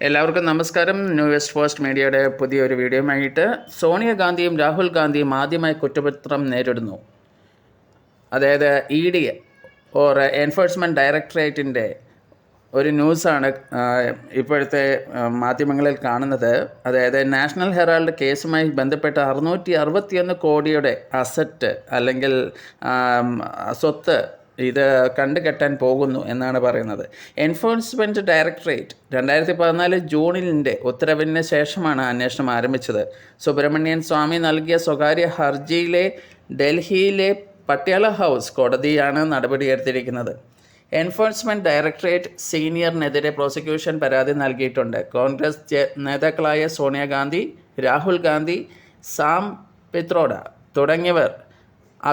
എല്ലാവർക്കും നമസ്കാരം. New west first മീഡിയയുടെ പുതിയൊരു വീഡിയോയുമായിട്ട് സോണിയാഗാന്ധിയും രാഹുൽ ഗാന്ധിയും ആദ്യമായി കുറ്റപത്രം നേരിടുന്നു. അതായത് ED എൻഫോഴ്സ്മെൻറ്റ് ഡയറക്ടറേറ്റിൻ്റെ ഒരു ന്യൂസാണ് ഇപ്പോഴത്തെ മാധ്യമങ്ങളിൽ കാണുന്നത്. അതായത് നാഷണൽ ഹെറാൾഡ് കേസുമായി ബന്ധപ്പെട്ട് 661 കോടിയുടെ അസറ്റ് അല്ലെങ്കിൽ സ്വത്ത് ഇത് കണ്ടുകെട്ടാൻ പോകുന്നു എന്നാണ് പറയുന്നത്. എൻഫോഴ്സ്മെൻറ്റ് ഡയറക്ടറേറ്റ് 2014 ജൂണിൻ്റെ ഉത്തരവിന് ശേഷമാണ് അന്വേഷണം ആരംഭിച്ചത്. സുബ്രഹ്മണ്യൻ സ്വാമി നൽകിയ സ്വകാര്യ ഹർജിയിലെ ഡൽഹിയിലെ പട്യാല ഹൗസ് കോടതിയാണ് നടപടിയെടുത്തിരിക്കുന്നത്. എൻഫോഴ്സ്മെൻറ്റ് ഡയറക്ടറേറ്റ് സീനിയറിനെതിരെ പ്രോസിക്യൂഷൻ പരാതി നൽകിയിട്ടുണ്ട്. കോൺഗ്രസ് നേതാക്കളായ സോണിയാഗാന്ധി, രാഹുൽ ഗാന്ധി, സാം പിത്രോഡ തുടങ്ങിയവർ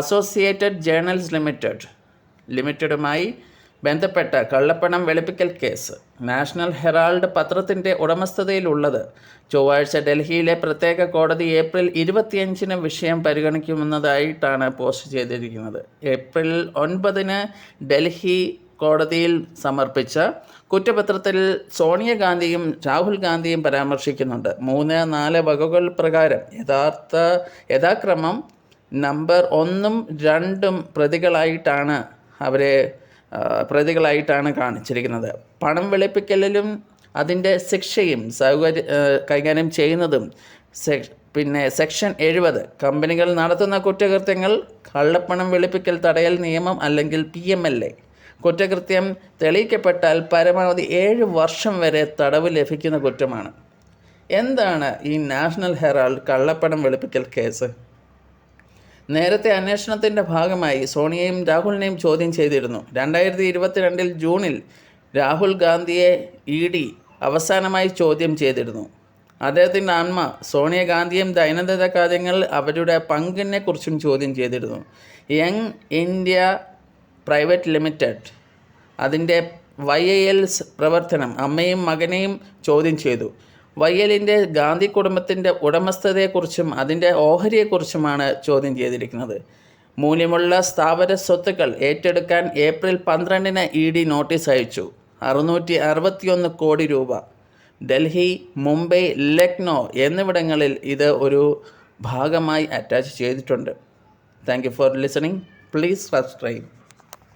അസോസിയേറ്റഡ് ജേർണൽസ് ലിമിറ്റഡുമായി ബന്ധപ്പെട്ട കള്ളപ്പണം വെളുപ്പിക്കൽ കേസ് നാഷണൽ ഹെറാൾഡ് പത്രത്തിൻ്റെ ഉടമസ്ഥതയിലുള്ളത്. ചൊവ്വാഴ്ച ഡൽഹിയിലെ പ്രത്യേക കോടതി ഏപ്രിൽ 25 വിഷയം പരിഗണിക്കുമെന്നതായിട്ടാണ് പോസ്റ്റ് ചെയ്തിരിക്കുന്നത്. ഏപ്രിൽ 9 ഡൽഹി കോടതിയിൽ സമർപ്പിച്ച കുറ്റപത്രത്തിൽ സോണിയാഗാന്ധിയും രാഹുൽ ഗാന്ധിയും പരാമർശിക്കുന്നുണ്ട്. 3, 4 വകുപ്പുകൾ പ്രകാരം യഥാക്രമം നമ്പർ 1ഉം 2ഉം പ്രതികളായിട്ടാണ് കാണിച്ചിരിക്കുന്നത്. പണം വെളുപ്പിക്കലിലും അതിൻ്റെ ശിക്ഷയും കൈകാര്യം ചെയ്യുന്നതും സെക്ഷൻ 70 കമ്പനികൾ നടത്തുന്ന കുറ്റകൃത്യങ്ങൾ കള്ളപ്പണം വെളുപ്പിക്കൽ തടയൽ നിയമം അല്ലെങ്കിൽ PMLA. കുറ്റകൃത്യം തെളിയിക്കപ്പെട്ടാൽ പരമാവധി 7 വർഷം വരെ തടവ് ലഭിക്കുന്ന കുറ്റമാണ്. എന്താണ് ഈ നാഷണൽ ഹെറാൾഡ് കള്ളപ്പണം വെളുപ്പിക്കൽ കേസ്? നേരത്തെ അന്വേഷണത്തിൻ്റെ ഭാഗമായി സോണിയയും രാഹുലിനെയും ചോദ്യം ചെയ്തിരുന്നു. 2022 ജൂണിൽ രാഹുൽ ഗാന്ധിയെ ED അവസാനമായി ചോദ്യം ചെയ്തിരുന്നു. അദ്ദേഹത്തിൻ്റെ അമ്മ സോണിയാഗാന്ധിയും ദൈനംദിന കാര്യങ്ങളിൽ അവരുടെ പങ്കിനെക്കുറിച്ചും ചോദ്യം ചെയ്തിരുന്നു. യങ് ഇന്ത്യ പ്രൈവറ്റ് ലിമിറ്റഡ് അതിൻ്റെ YIL പ്രവർത്തനം അമ്മയും മകനെയും ചോദ്യം ചെയ്തു. YILൻ്റെ ഗാന്ധി കുടുംബത്തിൻ്റെ ഉടമസ്ഥതയെക്കുറിച്ചും അതിൻ്റെ ഓഹരിയെക്കുറിച്ചുമാണ് ചോദ്യം ചെയ്തിരിക്കുന്നത്. മൂല്യമുള്ള സ്ഥാവര സ്വത്തുക്കൾ ഏറ്റെടുക്കാൻ ഏപ്രിൽ 12 ED നോട്ടീസ് അയച്ചു. 661 കോടി രൂപ. ഡൽഹി, മുംബൈ, ലക്നൗ എന്നിവിടങ്ങളിൽ ഇത് ഒരു ഭാഗമായി അറ്റാച്ച് ചെയ്തിട്ടുണ്ട്. Thank you for listening. Please subscribe.